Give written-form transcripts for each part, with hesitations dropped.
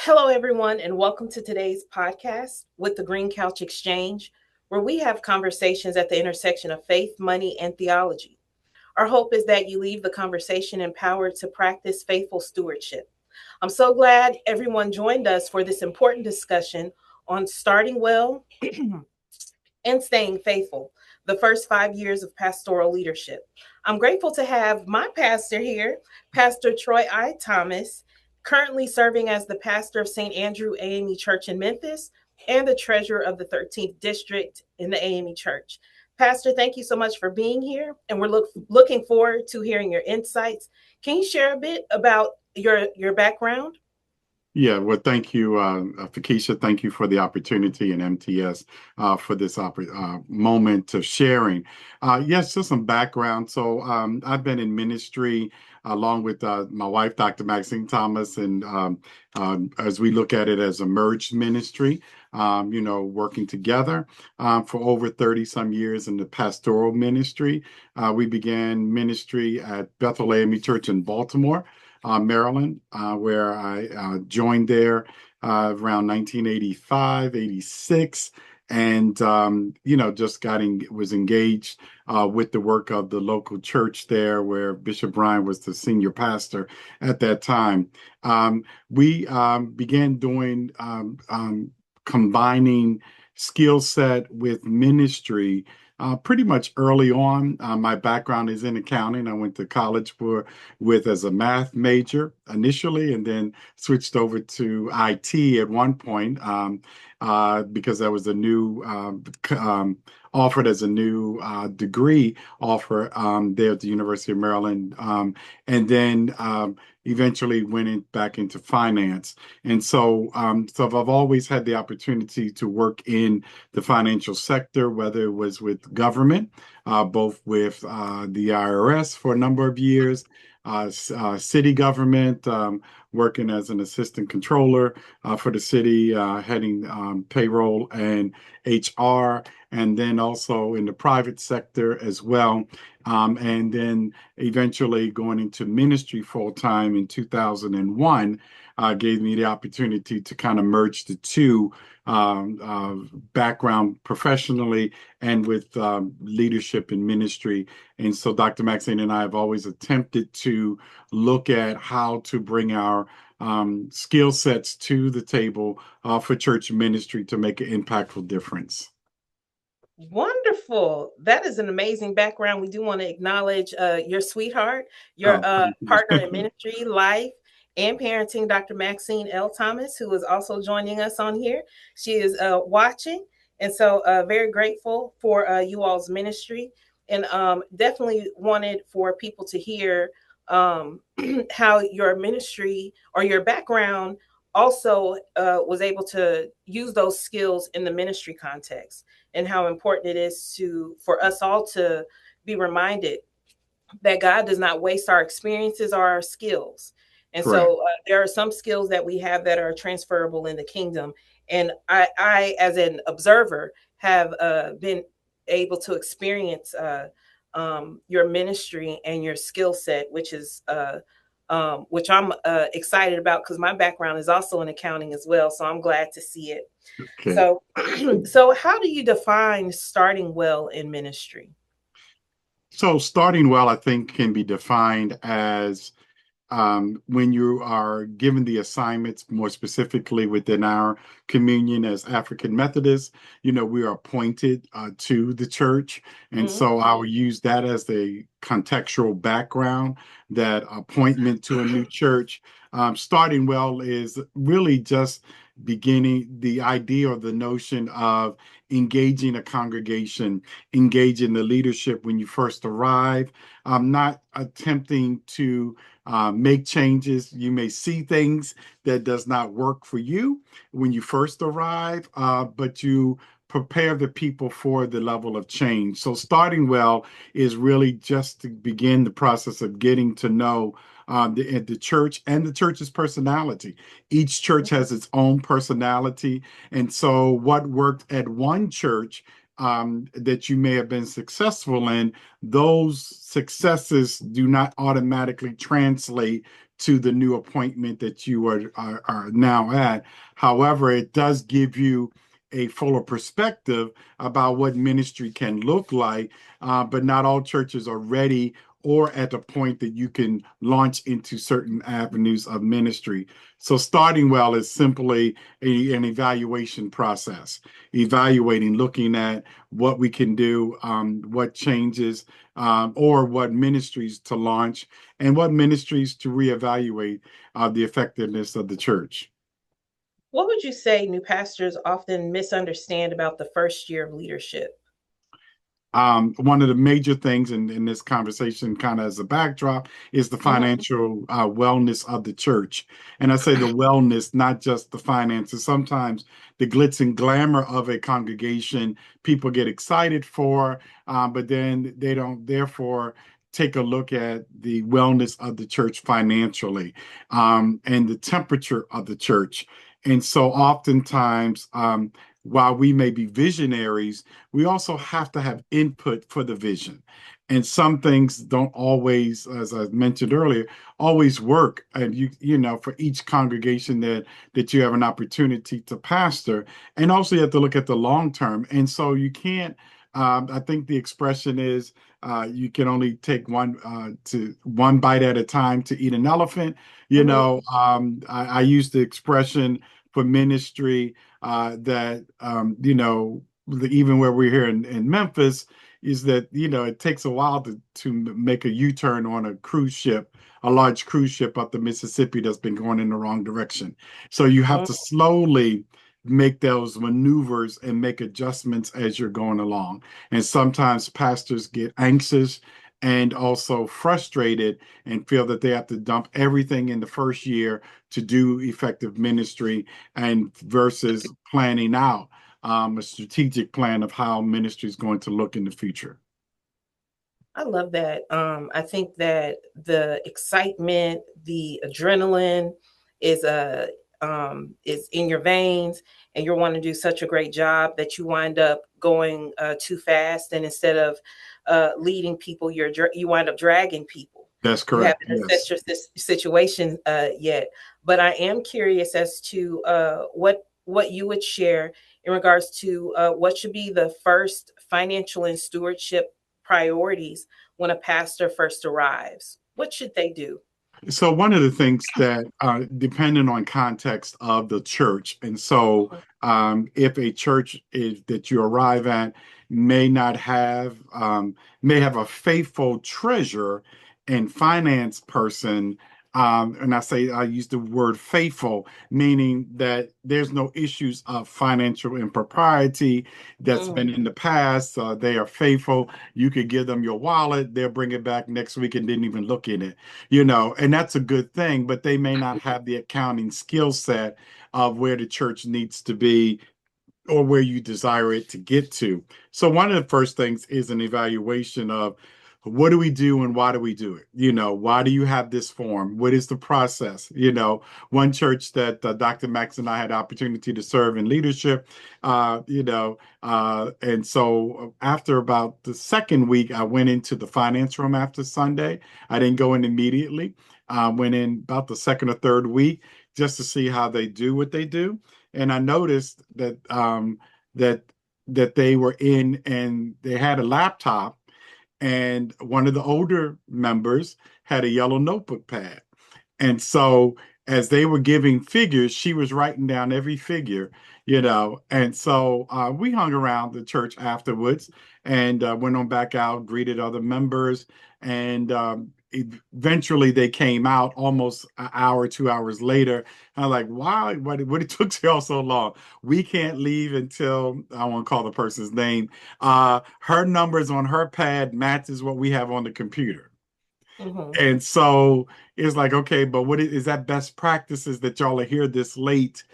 Hello, everyone, and welcome to today's podcast with the Green Couch Exchange, where we have conversations at the intersection of faith, money, and theology. Our hope is that you leave the conversation empowered to practice faithful stewardship. I'm so glad everyone joined us for this important discussion on starting well and staying faithful, the first 5 years of pastoral leadership. I'm grateful to have my pastor here, Pastor Troy I. Thomas, currently serving as the pastor of St. Andrew A.M.E. Church in Memphis and the treasurer of the 13th District in the A.M.E. Church. Pastor, thank you so much for being here, and we're looking forward to hearing your insights. Can you share a bit about your background? Yeah, well, thank you, Fekecia. Thank you for the opportunity and MTS for this moment of sharing. Yes, just some background. So I've been in ministry along with my wife, Dr. Maxine Thomas, and as we look at it as a merged ministry, working together for over 30 some years in the pastoral ministry. We began ministry at Bethel A.M.E. Church in Baltimore, Maryland, where I joined there around 1985, 86, and just was engaged with the work of the local church there, where Bishop Bryan was the senior pastor at that time. We began doing combining skill set with ministry pretty much early on. My background is in accounting. I went to college as a math major initially, and then switched over to IT at one point because that was a new offered as a new degree offer there at the University of Maryland, and then eventually back into finance. And so I've always had the opportunity to work in the financial sector, whether it was with government, both with the IRS for a number of years, city government, working as an assistant controller for the city, heading payroll and HR, and then also in the private sector as well. And then eventually going into ministry full time in 2001 gave me the opportunity to kind of merge the two background professionally and with leadership in ministry. And so Dr. Maxine and I have always attempted to look at how to bring our skill sets to the table for church ministry to make an impactful difference. Wonderful. That is an amazing background. We do want to acknowledge your sweetheart, your partner in ministry, life, and parenting, Dr. Maxine L. Thomas, who is also joining us on here. She is watching, and so very grateful for you all's ministry, and definitely wanted for people to hear how your ministry or your background also was able to use those skills in the ministry context, and how important it is for us all to be reminded that God does not waste our experiences or our skills. And Correct. so there are some skills that we have that are transferable in the kingdom. And I as an observer, have been able to experience your ministry and your skill set, which I'm excited about, because my background is also in accounting as well. So I'm glad to see it. Okay. So how do you define starting well in ministry? So starting well, I think, can be defined as when you are given the assignments, more specifically within our communion as African Methodists, we are appointed to the church. And so I will use that as a contextual background, that appointment to a new church. Starting well is really just beginning the idea or the notion of engaging a congregation, engaging the leadership when you first arrive, not attempting to make changes. You may see things that does not work for you when you first arrive, but you prepare the people for the level of change. So starting well is really just to begin the process of getting to know the church and the church's personality. Each church has its own personality. And so what worked at one church that you may have been successful in, those successes do not automatically translate to the new appointment that you are now at. However, it does give you a fuller perspective about what ministry can look like, but not all churches are ready or at the point that you can launch into certain avenues of ministry. So starting well is simply an evaluation process, evaluating, looking at what we can do, what changes, or what ministries to launch, and what ministries to reevaluate the effectiveness of the church. What would you say new pastors often misunderstand about the first year of leadership? One of the major things in this conversation, kind of as a backdrop, is the Mm-hmm. financial wellness of the church. And I say the wellness, not just the finances. Sometimes the glitz and glamour of a congregation, people get excited for, but then they don't, therefore, take a look at the wellness of the church financially, and the temperature of the church. And so oftentimes, while we may be visionaries, we also have to have input for the vision. And some things don't always, as I mentioned earlier, always work. And for each congregation that you have an opportunity to pastor, and also you have to look at the long term. And so you can't. I think the expression is you can only take one bite at a time to eat an elephant. Mm-hmm. I use the expression for ministry that even where we're here in Memphis, is that it takes a while to make a U-turn on a cruise ship, a large cruise ship up the Mississippi that's been going in the wrong direction. So you have to slowly make those maneuvers and make adjustments as you're going along. And sometimes pastors get anxious and also frustrated and feel that they have to dump everything in the first year to do effective ministry, and versus planning out a strategic plan of how ministry is going to look in the future. I love that. I think that the excitement, the adrenaline is is in your veins, and you're wanting to do such a great job that you wind up going too fast, and instead of leading people, you wind up dragging people. That's You correct. haven't assessed Yes. your situation yet, but I am curious as to what you would share in regards to what should be the first financial and stewardship priorities when a pastor first arrives. What should they do? So one of the things that, depending on context of the church, and so if a church is that you arrive at may not have may have a faithful treasurer and finance person, and I use the word faithful, meaning that there's no issues of financial impropriety that's Mm, been in the past. They are faithful. You could give them your wallet, they'll bring it back next week and didn't even look in it, and that's a good thing, but they may not have the accounting skill set of where the church needs to be or where you desire it to get to. So one of the first things is an evaluation of what do we do and why do we do it? Why do you have this form? What is the process? One church that Dr. Max and I had the opportunity to serve in leadership, and so after about the second week, I went into the finance room after Sunday. I didn't go in immediately. Went in about the second or third week just to see how they do what they do, and I noticed that that they were in and they had a laptop, and one of the older members had a yellow notebook pad. And so as they were giving figures, she was writing down every figure, And so we hung around the church afterwards and went on back out, greeted other members, and eventually they came out almost an hour, 2 hours later. I'm like, why? What it took y'all so long? We can't leave until I won't call the person's name. Her numbers on her pad matches what we have on the computer. mhm. And so it's like, okay, but what is that best practices that y'all are here this late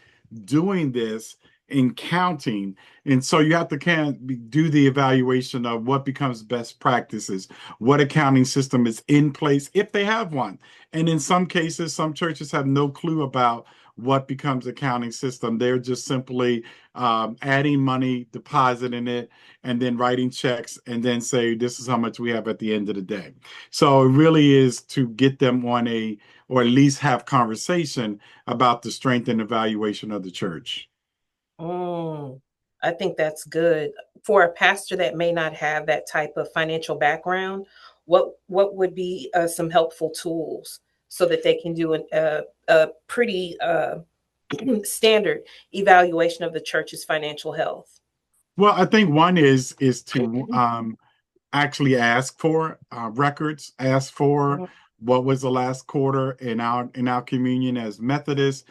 doing this in counting? And so you have to do the evaluation of what becomes best practices, what accounting system is in place if they have one. And in some cases, some churches have no clue about what becomes accounting system. They're just simply adding money, depositing it, and then writing checks, and then say, this is how much we have at the end of the day. So it really is to get them on a, or at least have conversation about the strength and evaluation of the church. Mm, I think that's good. For a pastor that may not have that type of financial background, what would be some helpful tools so that they can do a pretty standard evaluation of the church's financial health? Well, I think one is to actually ask for records, ask for Mhm. what was the last quarter in our communion as Methodists.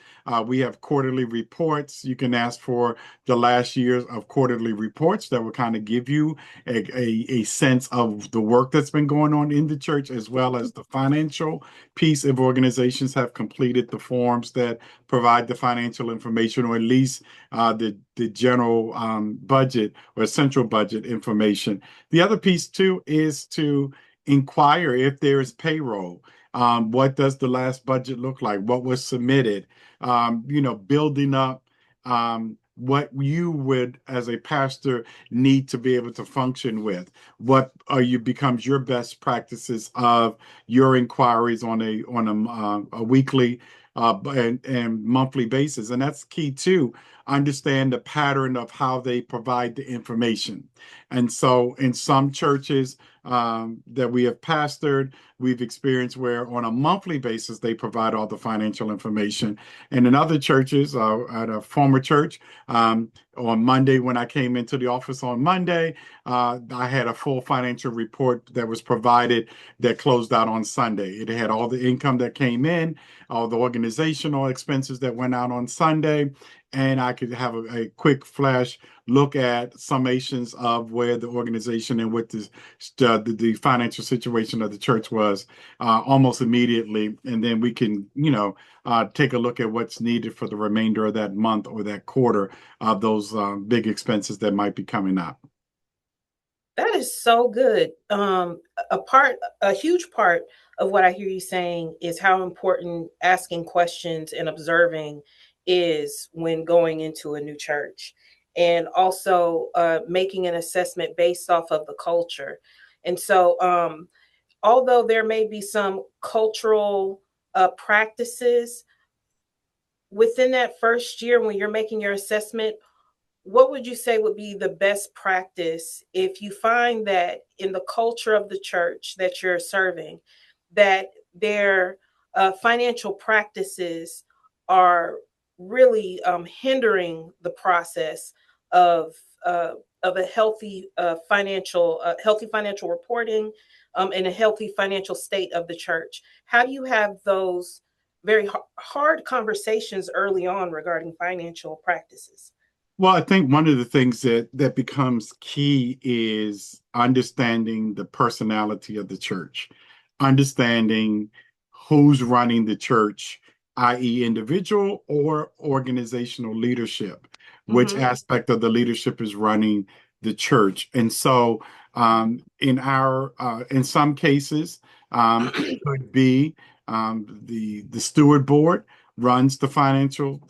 We have quarterly reports. You can ask for the last years of quarterly reports that will kind of give you a sense of the work that's been going on in the church, as well as the financial piece if organizations have completed the forms that provide the financial information, or at least the general budget or central budget information. The other piece too is to inquire if there is payroll. What does the last budget look like? What was submitted? Building up what you would, as a pastor, need to be able to function with. What are you becomes your best practices of your inquiries on a weekly and monthly basis, and that's key too. Understand the pattern of how they provide the information. And so in some churches that we have pastored, we've experienced where on a monthly basis they provide all the financial information. And in other churches, at a former church, on Monday, when I came into the office on Monday, I had a full financial report that was provided that closed out on Sunday. It had all the income that came in, all the organizational expenses that went out on Sunday, and I could have a quick flash look at summations of where the organization and what the financial situation of the church was almost immediately. And then we can, take a look at what's needed for the remainder of that month or that quarter of those big expenses that might be coming up. That is so good. A huge part of what I hear you saying is how important asking questions and observing is when going into a new church, and also making an assessment based off of the culture. And so, although there may be some cultural practices within that first year when you're making your assessment, what would you say would be the best practice if you find that in the culture of the church that you're serving, that their financial practices are really hindering the process of uh, of a healthy financial reporting, and a healthy financial state of the church? How do you have those very hard conversations early on regarding financial practices? Well, I think one of the things that becomes key is understanding the personality of the church, understanding who's running the church, i.e., individual or organizational leadership, which Mm-hmm. aspect of the leadership is running the church. And so, in some cases, it could be the steward board runs the financial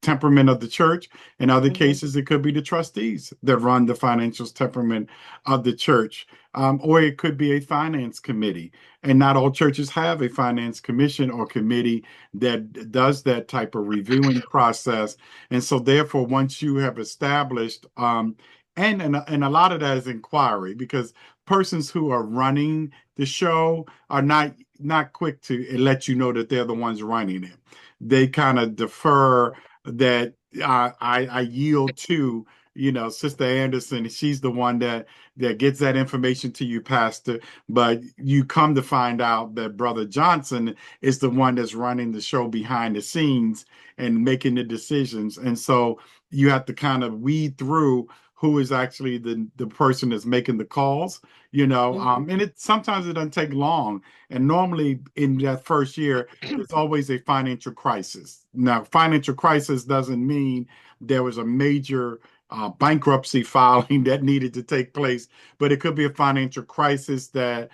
temperament of the church. In other Mm-hmm. cases, it could be the trustees that run the financial temperament of the church, or it could be a finance committee. And not all churches have a finance commission or committee that does that type of reviewing process. And so, therefore, once you have established, and a lot of that is inquiry, because persons who are running the show are not quick to let you know that they're the ones running it. They kind of defer that I yield to, Sister Anderson. She's the one that gets that information to you, Pastor. But you come to find out that Brother Johnson is the one that's running the show behind the scenes and making the decisions. And so you have to kind of weed through who is actually the person that's making the calls, Mm-hmm. and it sometimes it doesn't take long. And normally in that first year, there's always a financial crisis. Now, financial crisis doesn't mean there was a major bankruptcy filing that needed to take place, but it could be a financial crisis that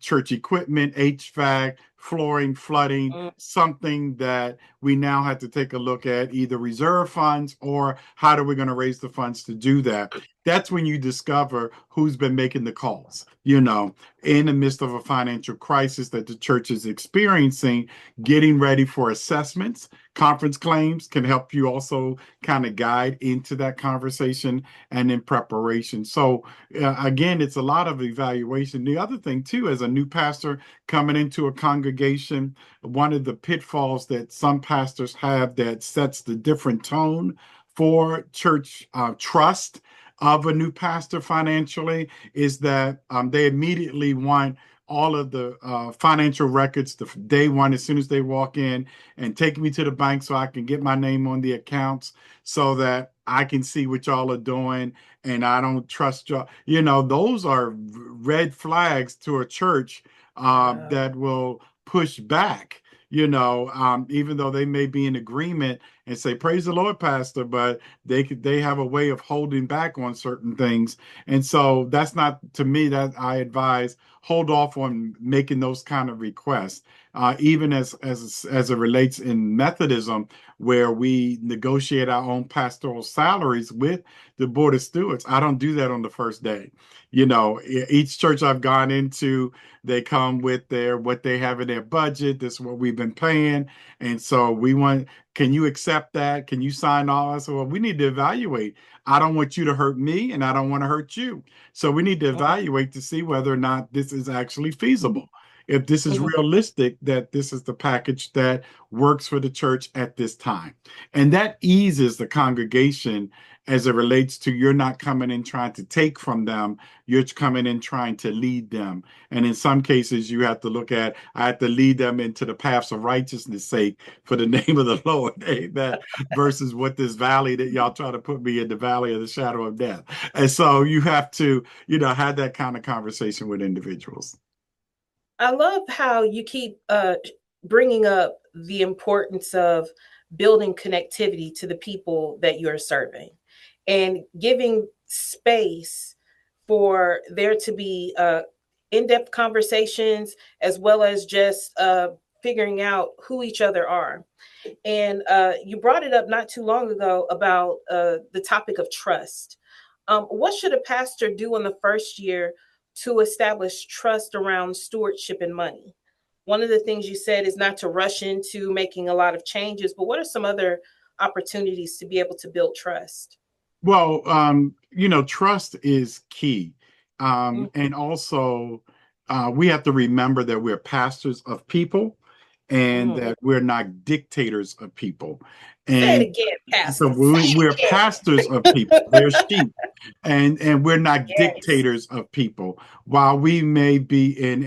church equipment, HVAC, flooring, flooding, Mm. something that we now have to take a look at, either reserve funds or how are we going to raise the funds to do that. That's when you discover who's been making the calls, in the midst of a financial crisis that the church is experiencing, getting ready for assessments. Conference claims can help you also kind of guide into that conversation and in preparation. So, again, it's a lot of evaluation. The other thing, too, as a new pastor coming into a congregation, one of the pitfalls that some pastors have that sets the different tone for church trust of a new pastor financially is that they immediately want all of the financial records the day one as soon as they walk in, and take me to the bank so I can get my name on the accounts so that I can see what y'all are doing, and I don't trust y'all. Those are red flags to a church Wow. that will push back. Even though they may be in agreement and say, "Praise the Lord, Pastor," but they have a way of holding back on certain things, and so that's not, to me, that I advise hold off on making those kind of requests. Even as it relates in Methodism, where we negotiate our own pastoral salaries with the board of stewards, I don't do that on the first day. Each church I've gone into, they come with what they have in their budget. This is what we've been paying, and so we want. Can you accept that? Can you sign off? So, well, we need to evaluate. I don't want you to hurt me, and I don't want to hurt you. So we need to evaluate to see whether or not this is actually feasible. If this is Mhm. realistic, that this is the package that works for the church at this time. And that eases the congregation as it relates to you're not coming in trying to take from them, you're coming in trying to lead them. And in some cases, you have to look at, I have to lead them into the paths of righteousness sake for the name of the Lord. Amen. Versus what this valley that y'all try to put me in, the valley of the shadow of death. And so you have to, have that kind of conversation with individuals. I love how you keep bringing up the importance of building connectivity to the people that you're serving and giving space for there to be in-depth conversations as well as just figuring out who each other are. And you brought it up not too long ago about the topic of trust. What should a pastor do in the first year to establish trust around stewardship and money? One of the things you said is not to rush into making a lot of changes, but what are some other opportunities to be able to build trust? Well, trust is key. Mm. And also, we have to remember that we're pastors of people and Mhm. that we're not dictators of people. Say it And again, so Pastor. Say we're it pastors of people. They're sheep. And we're not again. Yes. dictators of people. While we may be in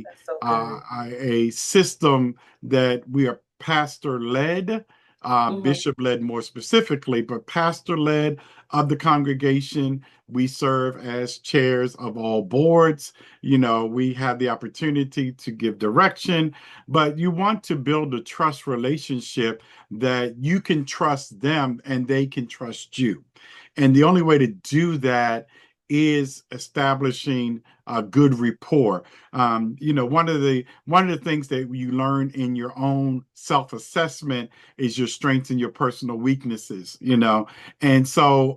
That's so good. a system that we are pastor led, Hmm. bishop led more specifically, but pastor led of the congregation. We serve as chairs of all boards. We have the opportunity to give direction, but you want to build a trust relationship that you can trust them and they can trust you. And the only way to do that is establishing a good rapport. One of the things that you learn in your own self-assessment is your strengths and your personal weaknesses. And so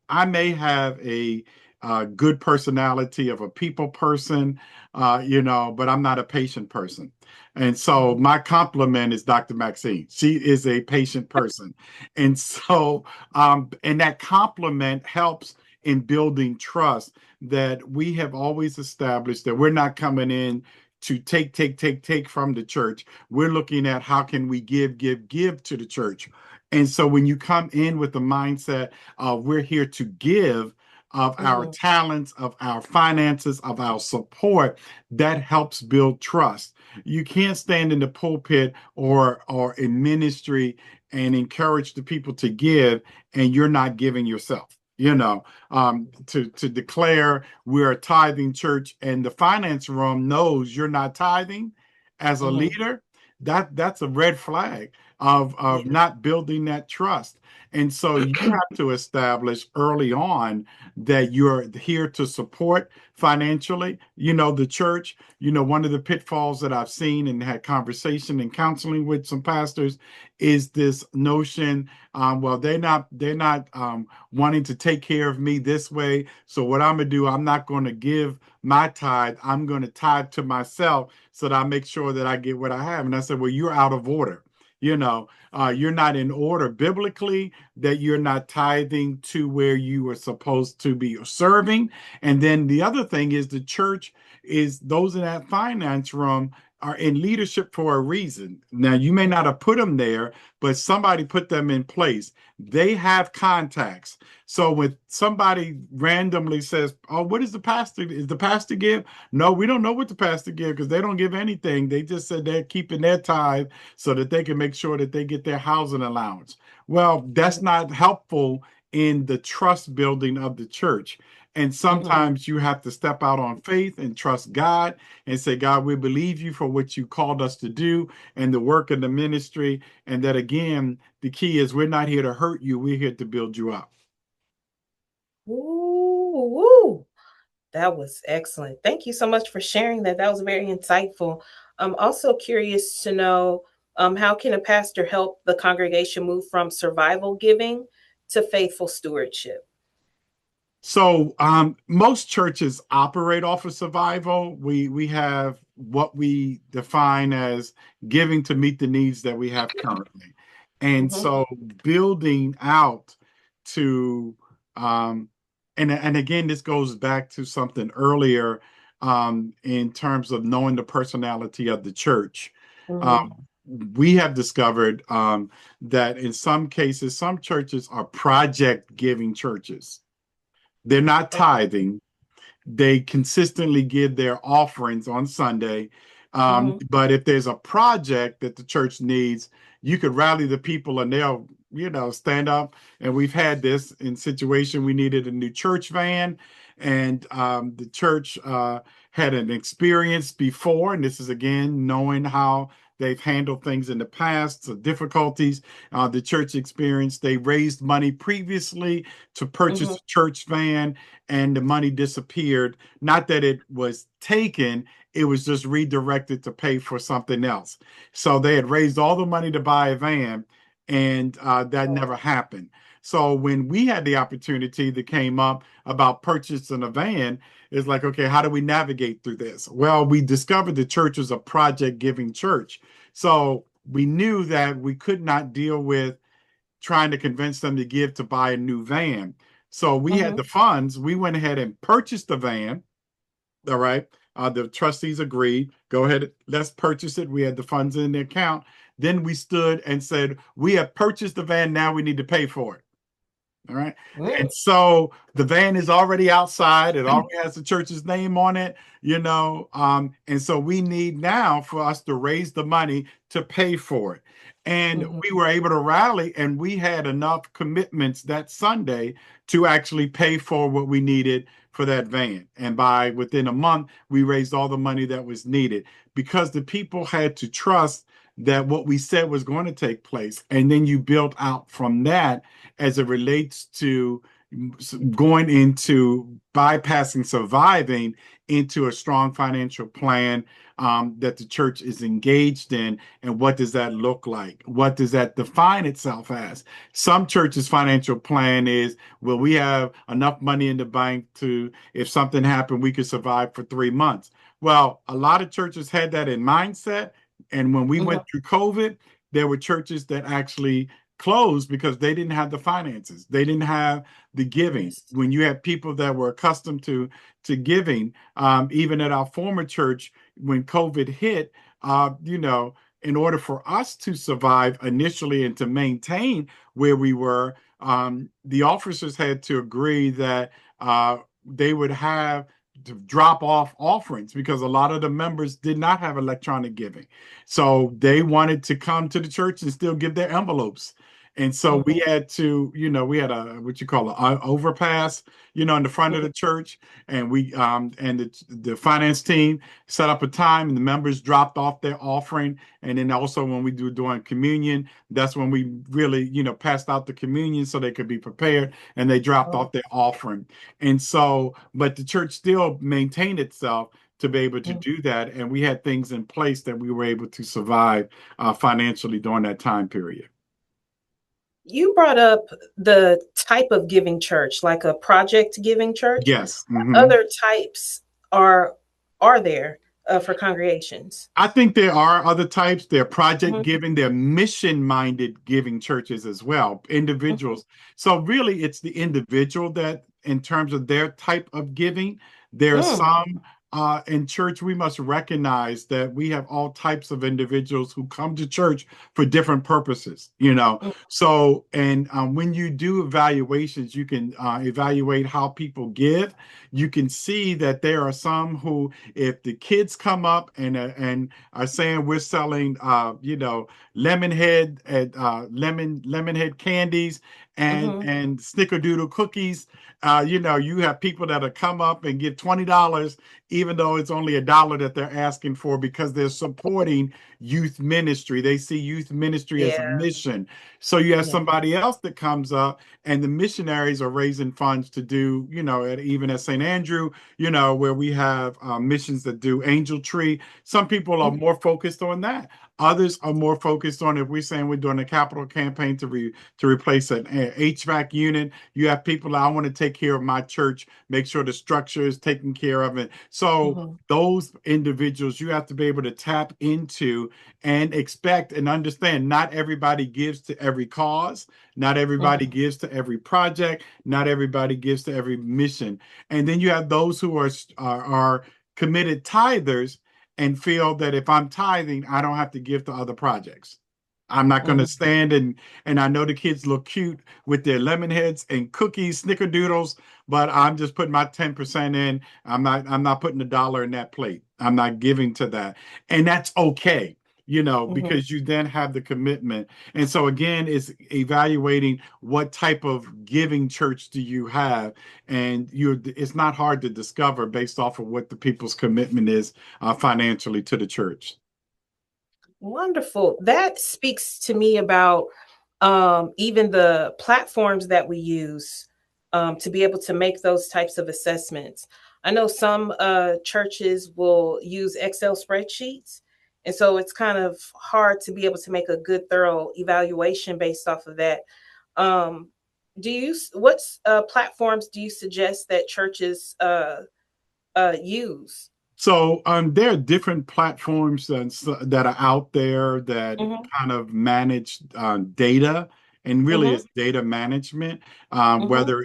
I may have a good personality of a people person, but I'm not a patient person. And so Hmm. my compliment is Dr. Maxine. She is a patient person. And so, and that compliment helps in building trust, that we have always established that we're not coming in to take from the church. We're looking at how can we give to the church. And so when you come in with the mindset of we're here to give of our Hmm. talents, of our finances, of our support, that helps build trust. You can't stand in the pulpit or in ministry and encourage the people to give and you're not giving yourself. To declare we're a tithing church and the finance room knows you're not tithing as a Hmm. leader, that's a red flag. of Yeah. not building that trust. And so you have to establish early on that you're here to support financially, the church. One of the pitfalls that I've seen and had conversation and counseling with some pastors is this notion, well, they're not wanting to take care of me this way. So what I'm gonna do, I'm not going to give my tithe. I'm going to tithe to myself so that I make sure that I get what I have. And I said, well, you're out of order. You're not in order biblically, that you're not tithing to where you are supposed to be serving. And then the other thing is the church is those in that finance room are in leadership for a reason. Now, you may not have put them there, but somebody put them in place. They have contacts. So when somebody randomly says, oh, what is the pastor? Is the pastor give? No, we don't know what the pastor give because they don't give anything. They just said they're keeping their tithe so that they can make sure that they get their housing allowance. Well, that's not helpful in the trust building of the church. And Mm-hmm. sometimes you have to step out on faith and trust God and say, God, we believe you for what you called us to do and the work of the ministry. And that again, the key is we're not here to hurt you. We're here to build you up. Ooh, that was excellent. Thank you so much for sharing that. That was very insightful. I'm also curious to know, how can a pastor help the congregation move from survival giving to faithful stewardship? So most churches operate off of survival. We have what we define as giving to meet the needs that we have currently. And Mm-hmm. so building out to um, and again, this goes back to something earlier in terms of knowing the personality of the church. Mm-hmm. Um, we have discovered that in some cases, some churches are project giving churches. They're not tithing. They consistently give their offerings on Sunday. Mm-hmm. But if there's a project that the church needs, you could rally the people and they'll, stand up. And we've had this in situation. We needed a new church van, and the church had an experience before. And this is again knowing how they've handled things in the past, the difficulties the church experienced. They raised money previously to purchase Mm-hmm. a church van, and the money disappeared. Not that it was taken, it was just redirected to pay for something else. So they had raised all the money to buy a van, and that Oh, never happened. So when we had the opportunity that came up about purchasing a van, it's like, okay, how do we navigate through this? Well, we discovered the church was a project giving church. So we knew that we could not deal with trying to convince them to give to buy a new van. So we had mm-hmm. the funds. We went ahead and purchased the van. All right. The trustees agreed. Go ahead. Let's purchase it. We had the funds in the account. Then we stood and said, we have purchased the van. Now we need to pay for it. All right. Mm-hmm. And so the van is already outside. It already has the church's name on it, and so we need now for us to raise the money to pay for it. And we were able to rally, and we had enough commitments that Sunday to actually pay for what we needed for that van. And by within a month, we raised all the money that was needed because the people had to trust that what we said was going to take place. And then you build out from that as it relates to going into bypassing surviving into a strong financial plan that the church is engaged in. And what does that look like? What does that define itself as? Some churches' financial plan is, well, we have enough money in the bank to, if something happened, we could survive for 3 months. Well, a lot of churches had that in mindset. And when we Mm-hmm. went through COVID, there were churches that actually closed because they didn't have the finances. They didn't have the giving. Yes. When you had people that were accustomed to giving, even at our former church, when COVID hit, in order for us to survive initially and to maintain where we were, the officers had to agree that they would have to drop off offerings because a lot of the members did not have electronic giving. So they wanted to come to the church and still give their envelopes. And so we Mhm. had to, we had a what you call an overpass, in the front of Mhm. the church, and we and the finance team set up a time, and the members dropped off their offering, and then also when we do during communion, that's when we really, passed out the communion so they could be prepared, and they dropped Oh. off their offering. And so, but the church still maintained itself to be able to Mhm. do that, and we had things in place that we were able to survive financially during that time period. You brought up the type of giving church, like a project giving church. Yes. What other types are are there for congregations? I think there are other types. They're project Mhm. giving, they're mission-minded giving churches as well, Mhm. individuals. So really it's the individual that in terms of their type of giving, there are Mm. some in church, we must recognize that we have all types of individuals who come to church for different purposes, Mm. So, and when you do evaluations, you can evaluate how people give. You can see that there are some who, if the kids come up and are saying we're selling, lemonhead candies Mhm. and snickerdoodle cookies, you have people that'll come up and give $20, even though it's only $1 that they're asking for because they're supporting youth ministry. They see youth ministry as a Yeah. mission. So you have Yeah. somebody else that comes up, and the missionaries are raising funds to do, even at St. Andrew, where we have missions that do Angel Tree. Some people are Mhm. more focused on that. Others are more focused on if we're saying we're doing a capital campaign to replace an HVAC unit. You have people that I want to take care of my church, make sure the structure is taken care of it. So Mhm. those individuals you have to be able to tap into and expect and understand not everybody gives to every cause, not everybody Mhm. gives to every project, not everybody gives to every mission. And then you have those who are committed tithers and feel that if I'm tithing, I don't have to give to other projects. I'm not going to Mhm. stand and I know the kids look cute with their lemon heads and cookies, snickerdoodles, but I'm just putting my 10% in. I'm not putting $1 in that plate. I'm not giving to that. And that's okay, Mhm. because you then have the commitment. And so again, it's evaluating what type of giving church do you have, and it's not hard to discover based off of what the people's commitment is financially to the church. Wonderful. That speaks to me about even the platforms that we use to be able to make those types of assessments. I know some churches will use Excel spreadsheets, and so it's kind of hard to be able to make a good, thorough evaluation based off of that. Um, what platforms do you suggest that churches use? So there are different platforms that are out there that Hmm. kind of manage data, and really Hmm. it's data management, Hmm. whether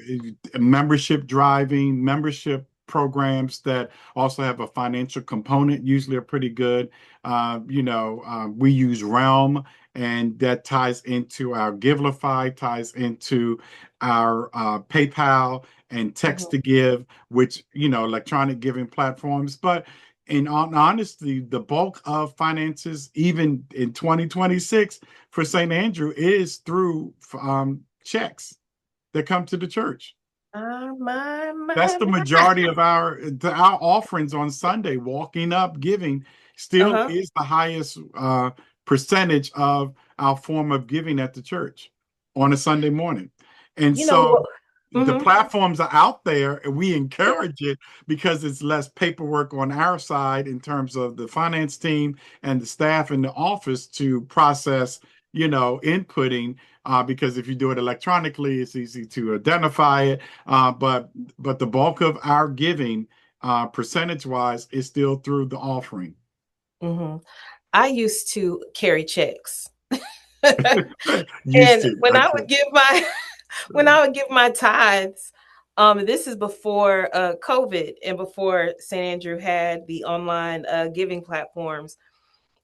membership driving, membership programs that also have a financial component usually are pretty good. We use Realm, and that ties into our Givelify, ties into our PayPal and Text Hmm. to Give, which electronic giving platforms. But in honesty, the bulk of finances, even in 2026 for St. Andrew, is through checks that come to the church. That's the My. majority of our offerings on Sunday. Walking up, giving still Uh-huh. is the highest percentage of our form of giving at the church on a Sunday morning. And You know so what? the Hmm. platforms are out there, and we encourage it because it's less paperwork on our side in terms of the finance team and the staff in the office to process, inputting. Because if you do it electronically, it's easy to identify it. But the bulk of our giving, percentage wise, is still through the offering. Hmm. I used to carry checks. Used And to. when I Okay. would give my when I would give my tithes, this is before COVID and before St. Andrew had the online giving platforms.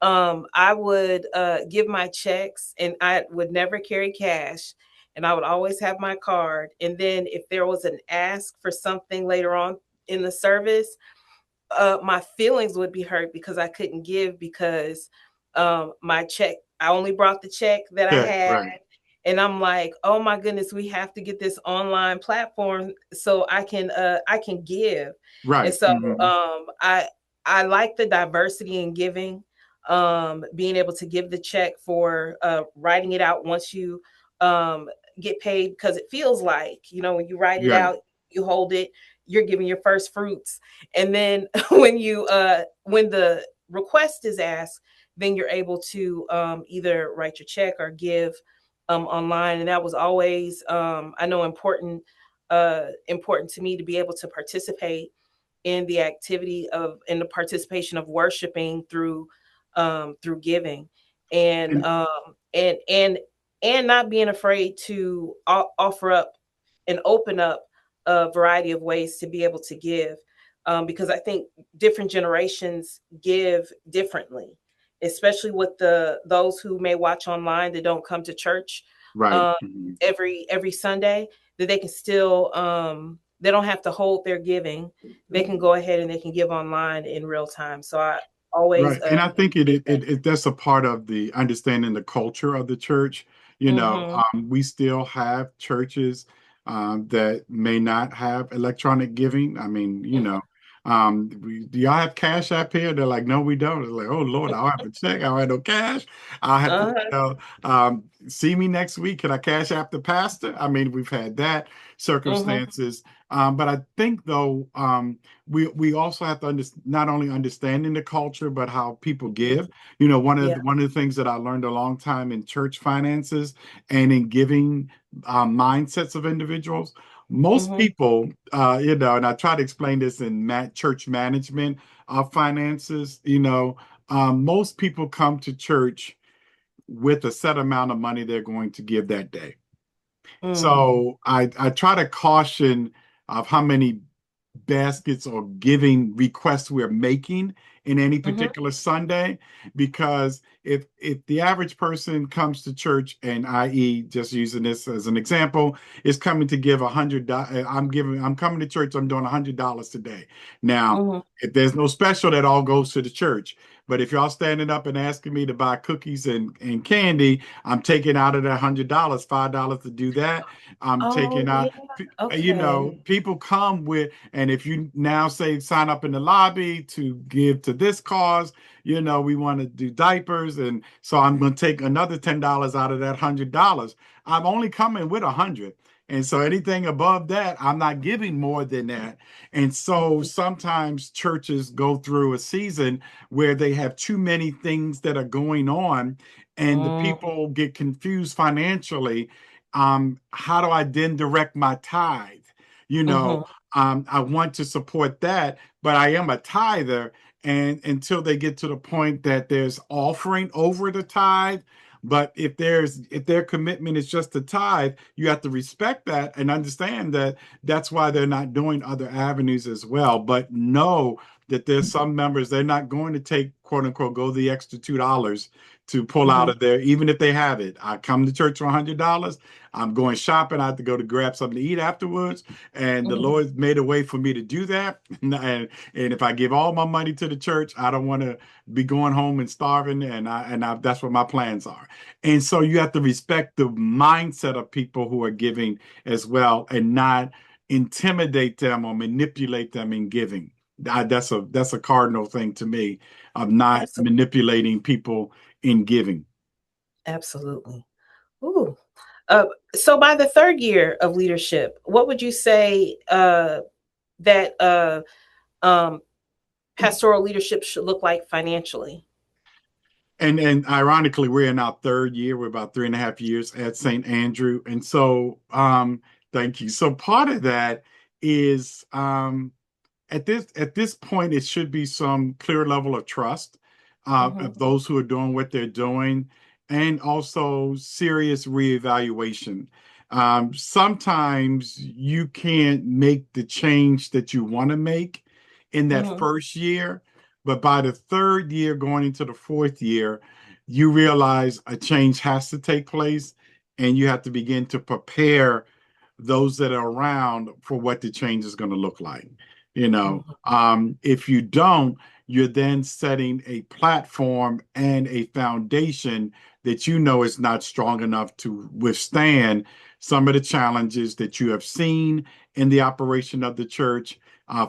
I would give my checks, and I would never carry cash, and I would always have my card. And then if there was an ask for something later on in the service, my feelings would be hurt because I couldn't give because my check, I only brought the check that I Yeah, had. right. and I'm like, oh my goodness, we have to get this online platform so I can give. And Right. so Hmm. I like the diversity in giving, being able to give the check for writing it out once you um, get paid, because it feels like, when you write it Right. out, you hold it, you're giving your first fruits. And then when the request is asked, then you're able to either write your check or give online. And that was always, I know, important to me to be able to participate in the activity of in the participation of worshiping through giving, and And and and and not being afraid to offer up and open up a variety of ways to be able to give, because I think different generations give differently, especially with those who may watch online that don't come to church right. um, Hmm. every Sunday, that they can still they don't have to hold their giving. They can go ahead and they can give online in real time. So I always Right. And I think appreciate that. that's a part of the understanding the culture of the church. Mm-hmm. We still have churches that may not have electronic giving. I mean, do y'all have Cash App here? They're like, no, we don't. It's like, oh Lord, I don't have a check. I don't have no cash. I'll have to, Uh-huh. see me next week. Can I Cash App the pastor? I mean, we've had that Mm-hmm. circumstances. But I think though, we also have to not only understanding the culture, but how people give. Yeah. One of the things that I learned a long time in church finances and in giving mindsets of individuals. Most Mm-hmm. people, and I try to explain this in church management of finances. Most people come to church with a set amount of money they're going to give that day. Mm. So I try to caution of how many baskets or giving requests we're making in any Mm-hmm. particular Sunday, because if the average person comes to church and, i.e., just using this as an example, is coming to give $100, I'm coming to church, I'm doing $100 today. Now, Mm-hmm. if there's no special, that all goes to the church. But if y'all standing up and asking me to buy cookies and candy, I'm taking out of that $100, $5 to do that. I'm Oh taking yeah. out, Okay. people come with, and if you now say sign up in the lobby to give to this cause, we want to do diapers. And so I'm going to take another $10 out of that $100. I'm only coming with 100. And so anything above that, I'm not giving more than that. And so sometimes churches go through a season where they have too many things that are going on, and the Mm-hmm. people get confused financially. How do I then direct my tithe? You know, Mm-hmm. I want to support that, but I am a tither. And until they get to the point that there's offering over the tithe, but if their commitment is just the tithe, you have to respect that and understand that that's why they're not doing other avenues as well. But know that there's some members, they're not going to take, quote unquote, go the extra $2 to pull out Mm-hmm. of there, even if they have it. I come to church for $100. I'm going shopping. I have to go to grab something to eat afterwards. And the Mm-hmm. Lord made a way for me to do that. And if I give all my money to the church, I don't want to be going home and starving. And that's what my plans are. And so you have to respect the mindset of people who are giving as well, and not intimidate them or manipulate them in giving. That's a cardinal thing to me, of not Absolutely. manipulating people in giving. Absolutely. Ooh. Uh, so by the third year of leadership, what would you say that um, pastoral leadership should look like financially? And ironically, we're in our third year. We're about 3.5 years at St. Andrew. And so thank you. So part of that is, at this point, it should be some clear level of trust Mm-hmm. of those who are doing what they're doing, and also serious reevaluation. Sometimes you can't make the change that you want to make in that Mm-hmm. first year, but by the third year, going into the fourth year, you realize a change has to take place, and you have to begin to prepare those that are around for what the change is going to look like. Mm-hmm. If you don't, you're then setting a platform and a foundation that you know is not strong enough to withstand some of the challenges that you have seen in the operation of the church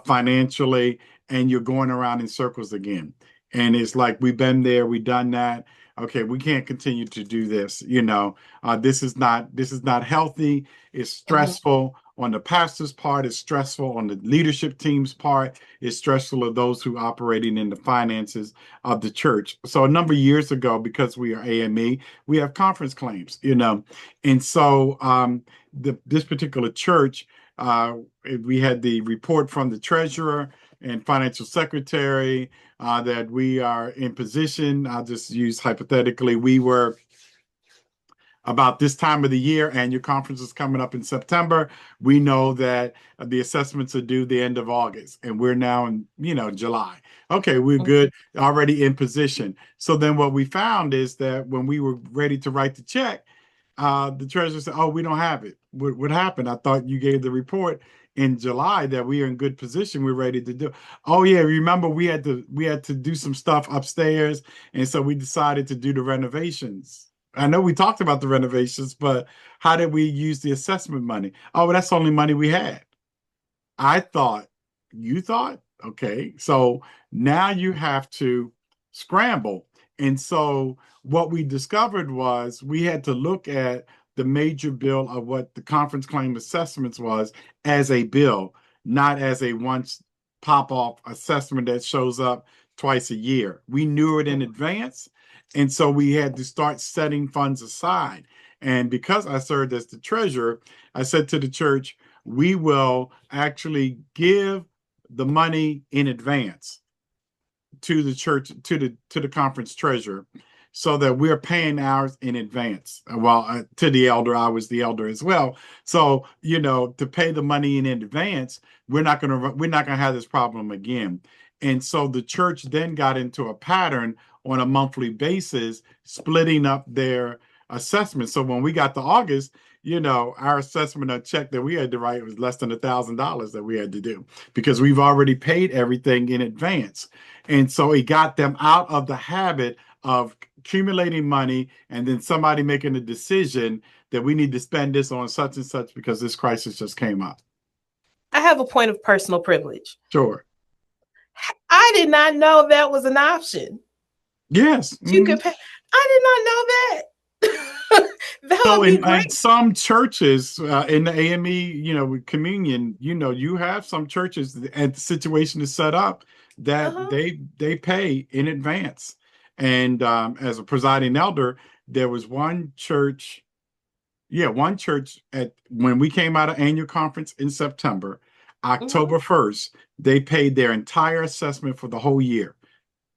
financially, and you're going around in circles again. And it's like, we've been there, we've done that. Okay, we can't continue to do this. This is not healthy. It's Mhm. stressful on the pastor's part. It's stressful on the leadership team's part. It's stressful of those who are operating in the finances of the church. So a number of years ago, because we are A.M.E, we have conference claims. And so this particular church, uh, we had the report from the treasurer and financial secretary that we are in position. I'll just use hypothetically, we were about this time of the year, annual conference is coming up in September. We know that the assessments are due the end of August, and we're now in, July. Okay, we're Mhm. good, already in position. So then what we found is that when we were ready to write the check, the treasurer said, "Oh, we don't have it. What happened? I thought you gave the report in July that we are in good position. We're ready to do." Oh yeah, remember we had to do some stuff upstairs, and so we decided to do the renovations. I know we talked about the renovations, but how did we use the assessment money? Oh, well, that's the only money we had. I thought, you thought, okay. So now you have to scramble. And so what we discovered was we had to look at the major bill of what the conference claim assessments was as a bill, not as a once pop off assessment that shows up twice a year. We knew it in advance. And so we had to start setting funds aside. And because I served as the treasurer, I said to the church, we will actually give the money in advance to the church, to the conference treasurer, so that we're paying ours in advance. Well, to the elder, I was the elder as well. So to pay the money in advance, we're not gonna have this problem again. And so the church then got into a pattern on a monthly basis, splitting up their assessment. So when we got to August, our assessment of check that we had to write was less than $1,000 that we had to do because we've already paid everything in advance. And so it got them out of the habit of accumulating money and then somebody making a decision that we need to spend this on such and such because this crisis just came up. I have a point of personal privilege. Sure. I did not know that was an option. Yes. You Mhm. could pay. I did not know that. That So would be in great. some churches in the A.M.E, with communion, you have some churches and the situation is set up that Uh-huh. they pay in advance. And as a presiding elder, there was one church. Yeah, one church at when we came out of annual conference in September, Mm-hmm. October 1st, they paid their entire assessment for the whole year.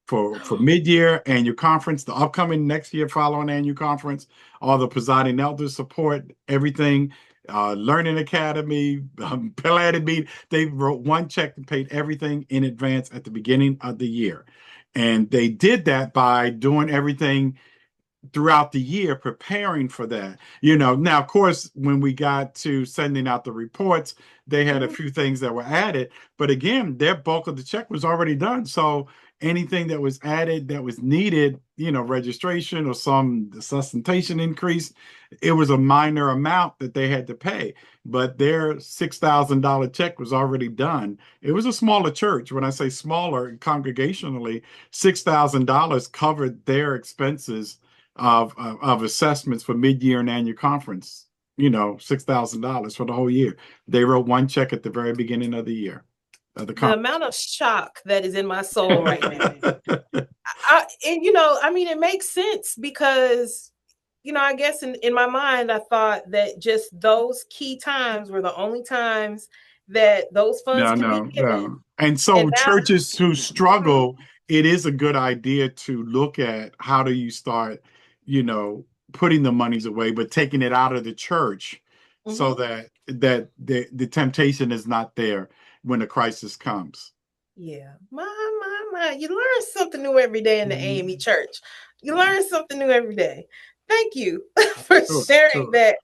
For mid-year annual conference, the upcoming next year following annual conference, all the presiding elders support everything, Learning Academy, Pilates Meet. They wrote one check and paid everything in advance at the beginning of the year. And they did that by doing everything throughout the year preparing for that. Now, of course, when we got to sending out the reports, they had a Mm-hmm. few things that were added, but again, their bulk of the check was already done. So anything that was added that was needed, registration or some sustentation increase, it was a minor amount that they had to pay. But their $6,000 check was already done. It was a smaller church. When I say smaller, congregationally, $6,000 covered their expenses of assessments for mid-year and annual conference. $6,000 for the whole year. They wrote one check at the very beginning of the year of the The conference. amount of shock that is in my soul right now. It makes sense because, I guess in my mind, I thought that just those key times were the only times that those funds No, could be no, given. no. And And so now, churches who mhm, struggle, it is a good idea to look at how do you start, you know, putting the monies away, but taking it out of the church so mhm. that the temptation is not there when the crisis comes. Yeah. My. You learn something new every day in the A.M.E Mhm. church. You learn something new every day. Thank you for Sure, sharing sure. that,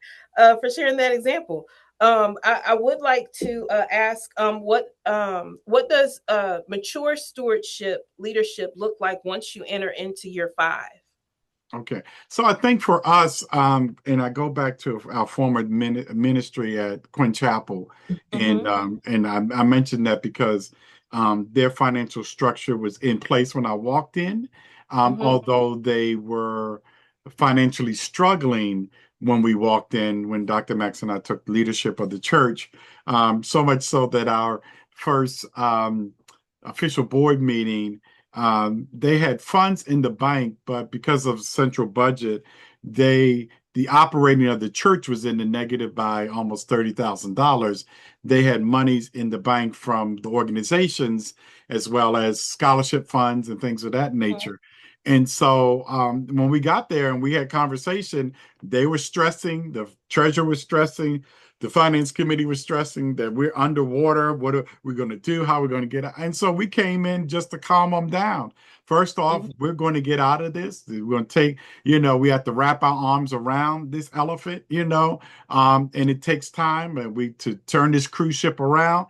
for sharing that example. I would like to ask, what does mature stewardship leadership look like once you enter into year 5? Okay. So I think for us, and I go back to our former ministry at Quinn Chapel, Mm-hmm. and I mentioned that because their financial structure was in place when I walked in, Mm-hmm. although they were financially struggling when we walked in, when Dr. Max and I took leadership of the church, so much so that our first official board meeting, they had funds in the bank, but because of central budget, the operating of the church was in the negative by almost $30,000. They had monies in the bank from the organizations as well as scholarship funds and things of that nature. And so when we got there and we had conversation, they were stressing, the treasurer was stressing, the finance committee was stressing that we're underwater. What are we going to do? How are we going to get out? And so we came in just to calm them down. First off, Mm-hmm. we're going to get out of this. We're going to take, we have to wrap our arms around this elephant, and it takes time and we to turn this cruise ship around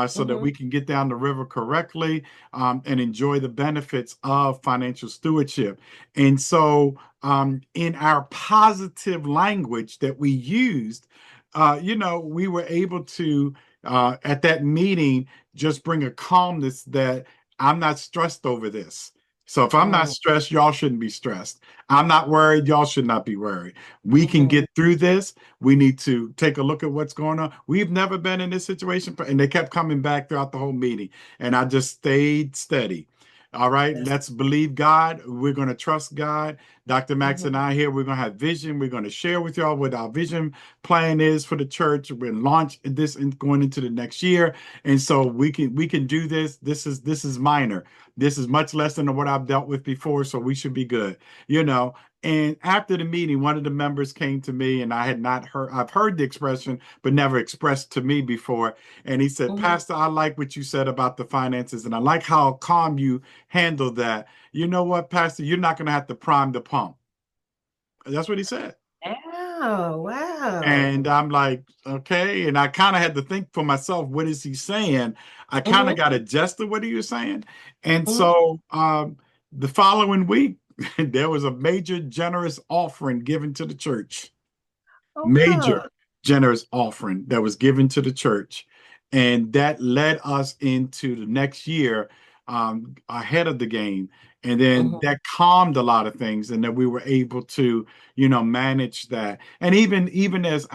so that Mm-hmm. we can get down the river correctly and enjoy the benefits of financial stewardship. And so, in our positive language that we used, we were able to, at that meeting, just bring a calmness that I'm not stressed over this. So if I'm not stressed, y'all shouldn't be stressed. I'm not worried, y'all should not be worried. We can Mm-hmm. get through this. We need to take a look at what's going on. We've never been in this situation, and they kept coming back throughout the whole meeting. And I just stayed steady. All right, That's let's believe God. We're going to trust God. Dr. Max and mm-hmm. I here, we're going to have vision. We're going to share with y'all what our vision plan is for the church. We're launch this and going into the next year. And so we can do this. This is minor. This is much less than what I've dealt with before. So we should be good, you know. And after the meeting, one of the members came to me, and I had not heard, I've heard the expression, but never expressed to me before. And he said, Mm-hmm. Pastor, I like what you said about the finances, and I like how calm you handled that. You know what, Pastor? You're not going to have to prime the pump. That's what he said. Wow, wow. And I'm like, okay. And I kind of had to think for myself, what is he saying? I kind Mm-hmm. of got a gist of what he was saying. And Mm-hmm. so the following week, there was a major generous offering given to the church, Oh, major God. generous offering that was given to the church. And that led us into the next year ahead of the game. And then Mm-hmm. that calmed a lot of things, and that we were able to, manage that. And even as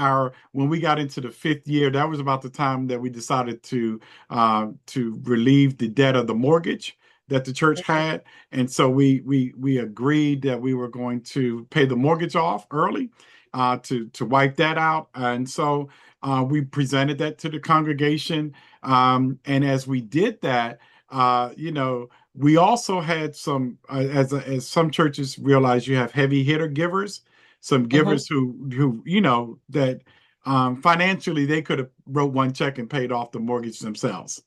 when we got into the 5th year, that was about the time that we decided to relieve the debt of the mortgage that the church had. And so we agreed that we were going to pay the mortgage off early to wipe that out. And so we presented that to the congregation. And as we did that, we also had some, as some churches realize, you have heavy hitter givers, some Mm-hmm. givers who that financially they could have wrote one check and paid off the mortgage themselves.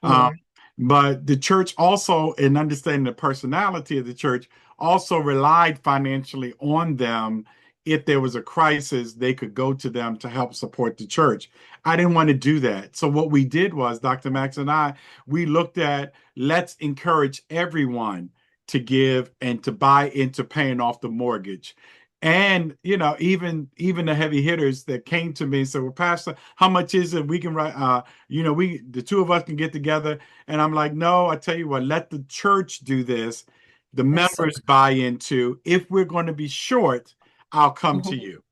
Um, Mm-hmm. but the church also, in understanding the personality of the church, also relied financially on them. If there was a crisis, they could go to them to help support the church. I didn't want to do that. So what we did was, Dr. Max and I, we looked at, let's encourage everyone to give and to buy into paying off the mortgage. And even the heavy hitters that came to me and said, well, Pastor, how much is it? We can write we the two of us can get together. And I'm like, no, I tell you what, let the church do this. The That's so members buy into. If we're going to be short, I'll come to mm-hmm. you.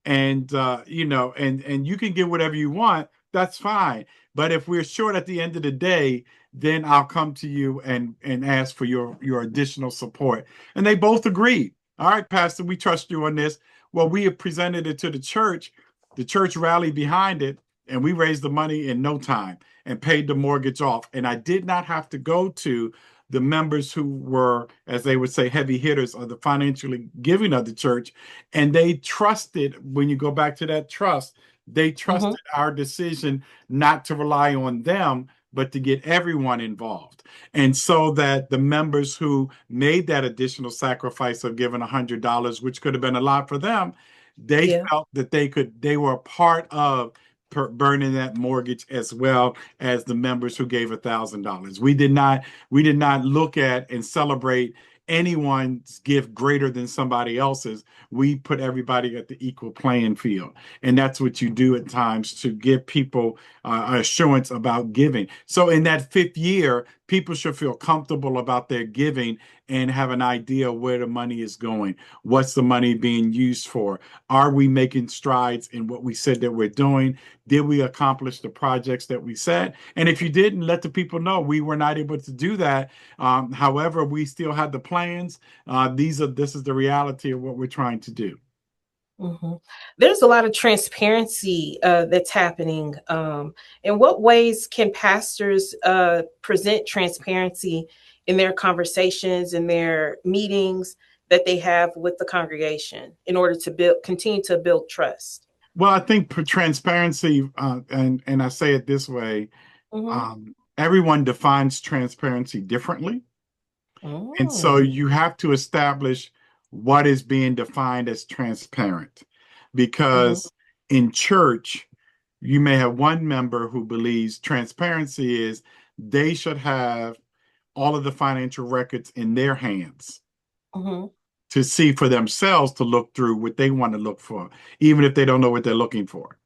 And and you can get whatever you want, that's fine. But if we're short at the end of the day, then I'll come to you and ask for your additional support. And they both agreed. All right, Pastor, we trust you on this. Well, we have presented it to the church. The church rallied behind it, and we raised the money in no time and paid the mortgage off. And I did not have to go to the members who were, as they would say, heavy hitters of the financially giving of the church. And they trusted, when you go back to that trust, they Mm-hmm. trusted our decision not to rely on them, but to get everyone involved. And so that the members who made that additional sacrifice of giving $100, which could have been a lot for them, they Yeah. felt that they were a part of burning that mortgage as well as the members who gave $1,000. We did not look at and celebrate anyone's gift greater than somebody else's. We put everybody at the equal playing field. And that's what you do at times to give people assurance about giving. So in that fifth year, people should feel comfortable about their giving and have an idea where the money is going. What's the money being used for? Are we making strides in what we said that we're doing? Did we accomplish the projects that we said? And if you didn't, let the people know we were not able to do that. However, we still had the plans. This is the reality of what we're trying to do. Mm-hmm. There's a lot of transparency that's happening. In what ways can pastors present transparency in their conversations, in their meetings that they have with the congregation in order to continue to build trust? Well, I think for transparency, and I say it this way, Mm-hmm. everyone defines transparency differently. And so Mm-hmm. you have to establish what is being defined as transparent. Mm-hmm. Because in church, you may have one member who believes transparency is they should have all of the financial records in their hands Mm-hmm. to see for themselves, to look through what they want to look for, even if they don't know what they're looking for.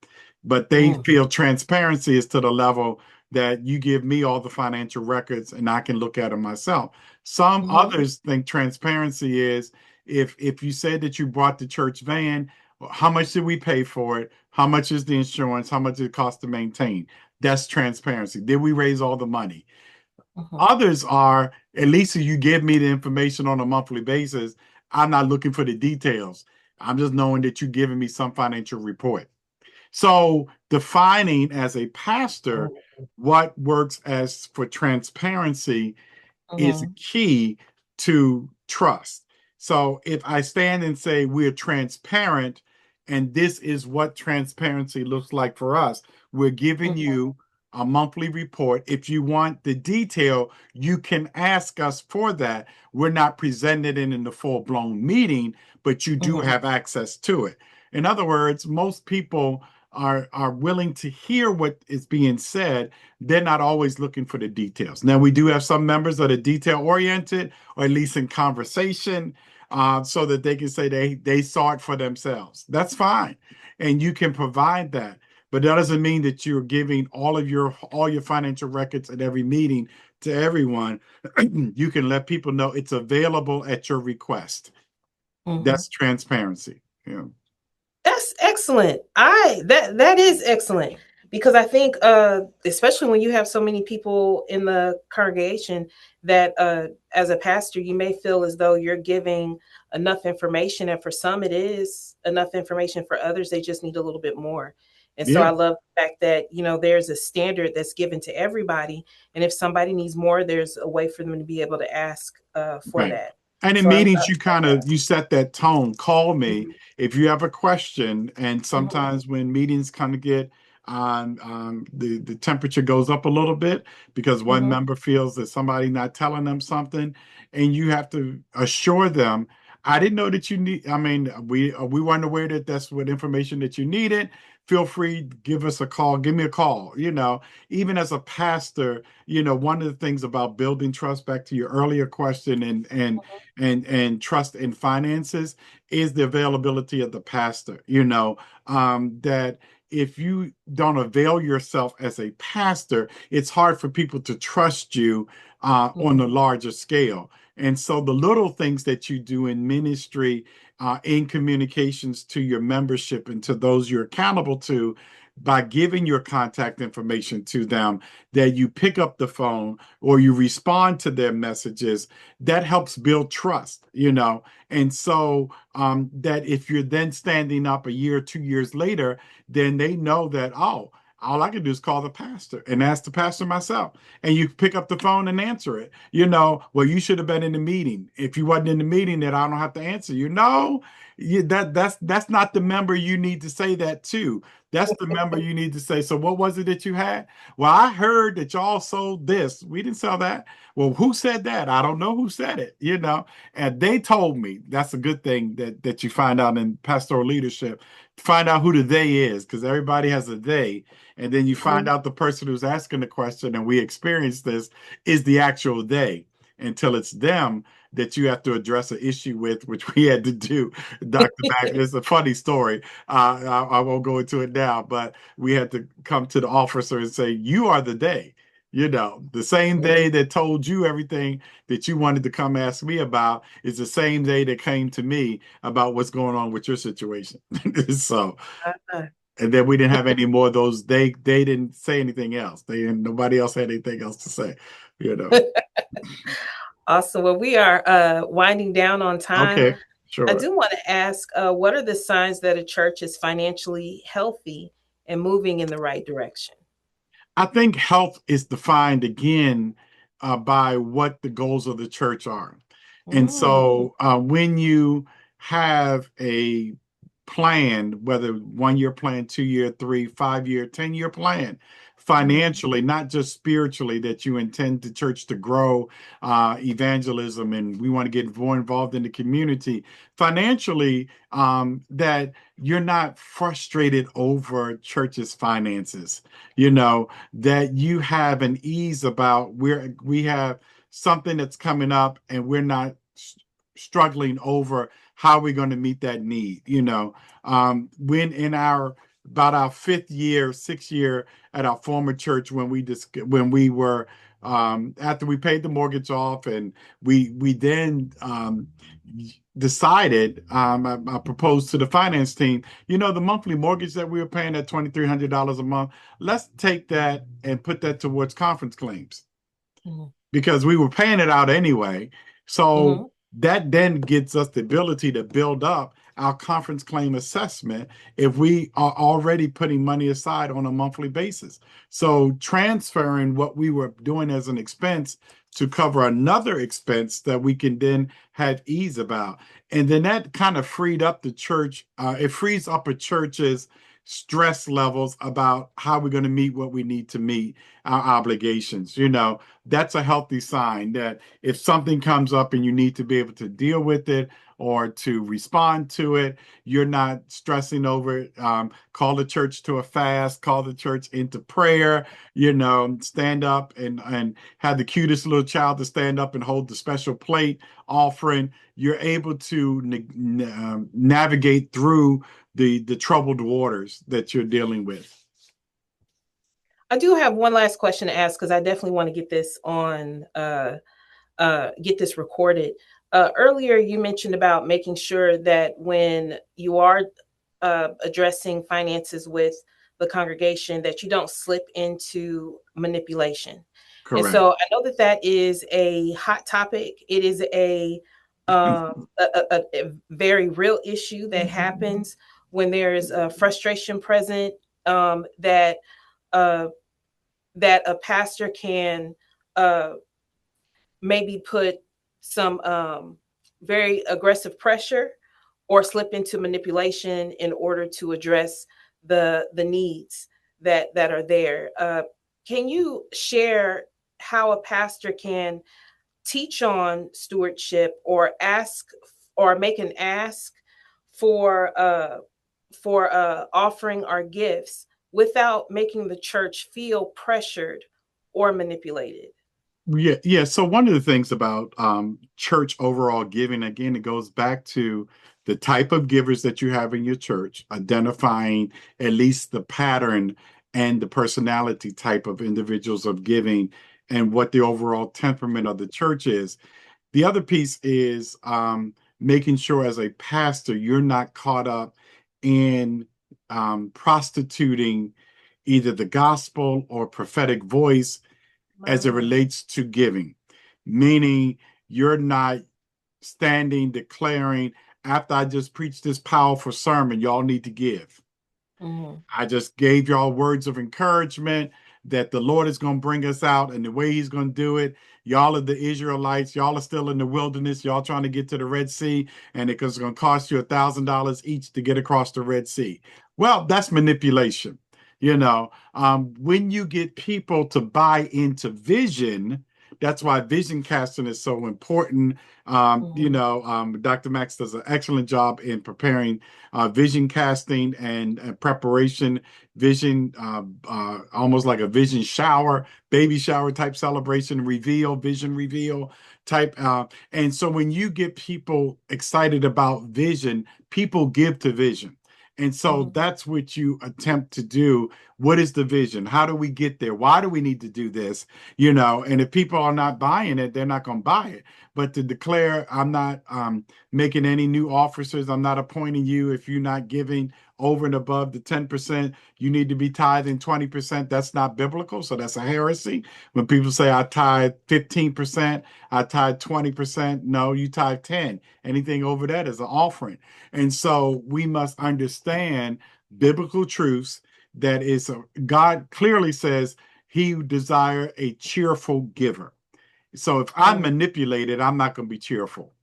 But they feel transparency is to the level that you give me all the financial records and I can look at them myself. Some Mm-hmm. others think transparency is if you said that you bought the church van, how much did we pay for it? How much is the insurance? How much does it cost to maintain? That's transparency. Did we raise all the money? Mm-hmm. Others are, at least if you give me the information on a monthly basis, I'm not looking for the details. I'm just knowing that you're giving me some financial report. So defining as a pastor what works as for transparency is Mm-hmm. key to trust. So if I stand and say we're transparent and this is what transparency looks like for us, we're giving you a monthly report. If you want the detail, you can ask us for that. We're not presenting it in the full-blown meeting, but you do Mm-hmm. have access to it. In other words, most people are willing to hear what is being said. They're not always looking for the details. Now, we do have some members that are detail oriented, or at least in conversation, so that they can say they saw it for themselves. That's fine, and you can provide that. But that doesn't mean that you're giving all your financial records at every meeting to everyone. You can let people know it's available at your request. Mm-hmm. That's transparency. Yeah. That's excellent. That is excellent because I think especially when you have so many people in the congregation that as a pastor you may feel as though you're giving enough information, and for some it is enough information, for others they just need a little bit more. And so I Yeah. love the fact that there's a standard that's given to everybody, and if somebody needs more, there's a way for them to be able to ask for Right. that. And in So I love meetings, you set that tone. Call me Mhm. if you have a question. And Mhm. sometimes when meetings kind of get on, the temperature goes up a little bit because one Mhm. member feels that somebody not telling them something, and you have to assure them. I didn't know that you need. I mean, we weren't aware that that's what information that you needed. Feel free, give us a call. Give me a call. Even as a pastor, one of the things about building trust, back to your earlier question, and trust in finances, is the availability of the pastor. That if you don't avail yourself as a pastor, it's hard for people to trust you on Mhm. a larger scale. And so the little things that you do in ministry, in communications to your membership and to those you're accountable to, by giving your contact information to them, that you pick up the phone or you respond to their messages, that helps build trust. And so that if you're then standing up a year, 2 years later, then they know that, oh, all I can do is call the pastor and ask the pastor myself. And you pick up the phone and answer it. Well, you should have been in the meeting. If you wasn't in the meeting, then I don't have to answer you. No, that's not the member you need to say that to. That's the member you need to say. So what was it that you had? Well, I heard that y'all sold this. We didn't sell that. Well, who said that? I don't know who said it, And they told me. That's a good thing that you find out in pastoral leadership. Find out who the they is, because everybody has a they. And then you find out the person who's asking the question, and we experience this, is the actual they, until it's them that you have to address an issue with, which we had to do. Dr. Mack, it's a funny story. I won't go into it now, but we had to come to the officer and say, you are the they. The same day that told you everything that you wanted to come ask me about is the same day that came to me about what's going on with your situation. So, Uh, and then we didn't have any more of those. They didn't say anything else. Nobody else had anything else to say. Awesome. Well, we are winding down on time. Okay, I sure. do want to ask, what are the signs that a church is financially healthy and moving in the right direction? I think health is defined again by what the goals of the church are. And Mm, so when you have a plan, whether 1 year plan, 2 year, 3, 5 year, 10 year plan, mm, financially, not just spiritually, that you intend the church to grow evangelism and we want to get more involved in the community, financially, that you're not frustrated over church's finances, that you have an ease about where we have something that's coming up and we're not struggling over how we're going to meet that need. When in our about our 5th year, 6th year at our former church, when we were after we paid the mortgage off, and we then decided, I proposed to the finance team, the monthly mortgage that we were paying at $2,300 a month, let's take that and put that towards conference claims, mm, because we were paying it out anyway. So mm. that then gets us the ability to build up our conference claim assessment if we are already putting money aside on a monthly basis. So transferring what we were doing as an expense to cover another expense that we can then have ease about. And then that kind of freed up the church. It frees up a church's stress levels about how we're going to meet what we need to meet our obligations. That's a healthy sign that if something comes up and you need to be able to deal with it or to respond to it, you're not stressing over it. Call the church to a fast, call the church into prayer, stand up and have the cutest little child to stand up and hold the special plate offering. You're able to navigate through the troubled waters that you're dealing with. I do have one last question to ask, because I definitely want to get this recorded. Earlier, you mentioned about making sure that when you are addressing finances with the congregation, that you don't slip into manipulation. And Correct. so I know that is a hot topic. It is a very real issue that happens when there is frustration present, that uh, that a pastor can uh, maybe put some very aggressive pressure or slip into manipulation in order to address the needs that are there. Can you share how a pastor can teach on stewardship, or ask, or make an ask for offering our gifts without making the church feel pressured or manipulated? Yeah, yeah. So one of the things about church overall giving, again, it goes back to the type of givers that you have in your church, identifying at least the pattern and the personality type of individuals of giving, and what the overall temperament of the church is. The other piece is making sure as a pastor, you're not caught up in prostituting either the gospel or prophetic voice as it Mm, relates to giving, meaning you're not standing declaring, after I just preached this powerful sermon, y'all need to give. mm, I just gave y'all words of encouragement that the Lord is going to bring us out, and the way he's going to do it. Y'all are the Israelites. Y'all are still in the wilderness. Y'all trying to get to the Red Sea, and it's going to cost you $1,000 each to get across the Red Sea. Well, that's manipulation. When you get people to buy into vision, that's why vision casting is so important. Mhm. Dr. Max does an excellent job in preparing vision casting and preparation, vision, almost like a vision shower, baby shower type celebration, reveal, vision reveal type. And so when you get people excited about vision, people give to vision. And so Mhm. that's what you attempt to do. What is the vision? How do we get there? Why do we need to do this? And if people are not buying it, they're not going to buy it. But to declare, I'm not making any new officers, I'm not appointing you if you're not giving over and above the 10%, you need to be tithing 20%. That's not biblical. So that's a heresy. When people say I tithe 15%, I tithe 20%. No, you tithe 10. Anything over that is an offering. And so we must understand biblical truths that is God clearly says he desire a cheerful giver. So if I'm Mm. manipulated, I'm not going to be cheerful.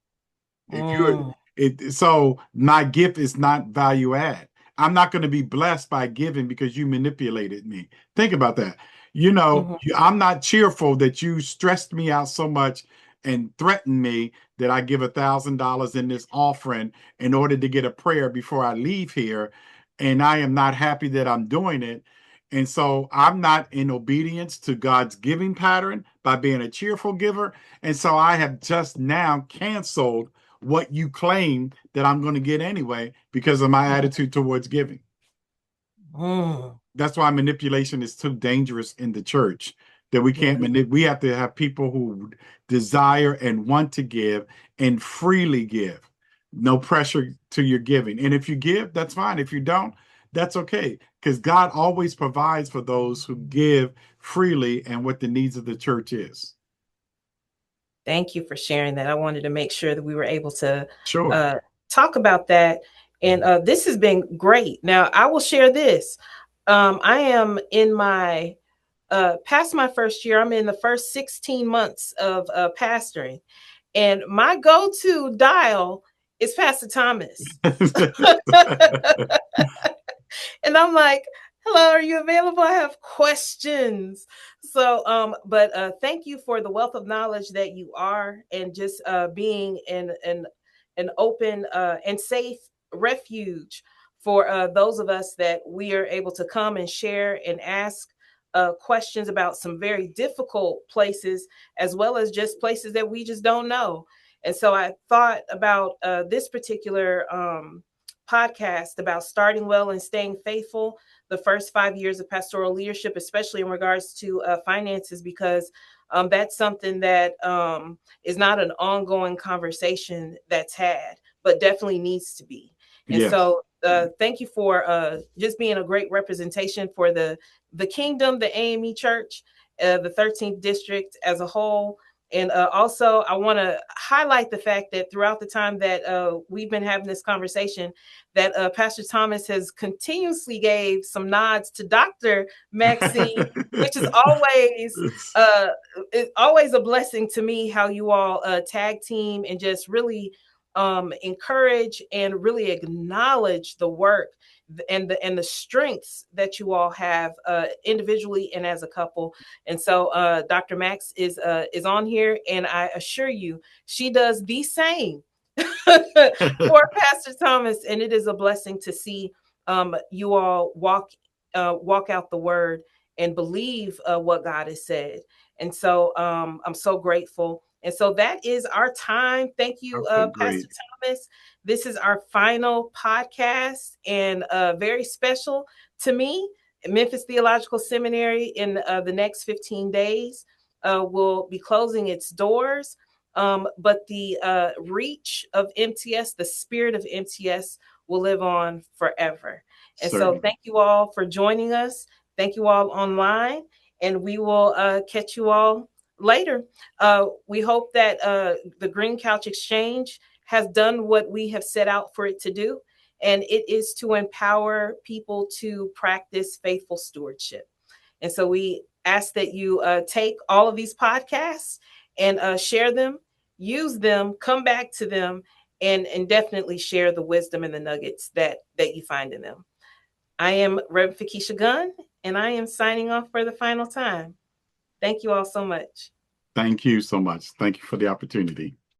If you're Mm. so my gift is not value add. I'm not going to be blessed by giving because you manipulated me. Think about that. Mhm. I'm not cheerful that you stressed me out so much and threatened me that I give $1,000 in this offering in order to get a prayer before I leave here. And I am not happy that I'm doing it. And so I'm not in obedience to God's giving pattern by being a cheerful giver. And so I have just now canceled what you claim that I'm going to get anyway because of my attitude towards giving. Mm. That's why manipulation is too dangerous in the church. That we can't Yeah. we have to have people who desire and want to give and freely give. No pressure to your giving. And if you give, that's fine. If you don't, that's okay. Because God always provides for those who give freely and what the needs of the church is. Thank you for sharing that. I wanted to make sure that we were able to Sure. uh, talk about that. And this has been great. Now, I will share this. I am in my past my first year. I'm in the first 16 months of pastoring, and my go-to dial is Pastor Thomas. And I'm like, hello, are you available? I have questions. So, but thank you for the wealth of knowledge that you are, and just being an open and safe refuge for those of us that we are able to come and share and ask questions about some very difficult places, as well as just places that we just don't know. And so I thought about this particular podcast about starting well and staying faithful, the first 5 years of pastoral leadership, especially in regards to finances, because that's something that is not an ongoing conversation that's had, but definitely needs to be. And Yes. so, thank you for just being a great representation for the kingdom, the A.M.E. Church, the 13th district as a whole. And also, I want to highlight the fact that throughout the time that we've been having this conversation, that Pastor Thomas has continuously gave some nods to Dr. Maxine, which is uh, always a blessing to me. How you all tag team and just really encourage and really acknowledge the work and the strengths that you all have individually and as a couple. And so Dr. Max is on here, and I assure you she does the same for Pastor Thomas, and it is a blessing to see you all walk out the word and believe what God has said. And so I'm so grateful. And so that is our time. Thank you, Okay, Pastor great. Thomas. This is our final podcast, and very special to me. Memphis Theological Seminary in the next 15 days will be closing its doors. But the reach of MTS, the spirit of MTS, will live on forever. And so, Certainly. thank you all for joining us. Thank you all online, and we will catch you all later. We hope that the Green Couch Exchange has done what we have set out for it to do, and it is to empower people to practice faithful stewardship. And so we ask that you take all of these podcasts and share them, use them, come back to them, and definitely share the wisdom and the nuggets that you find in them. I am Rev. Fekecia Gunn, and I am signing off for the final time. Thank you all so much. Thank you so much. Thank you for the opportunity.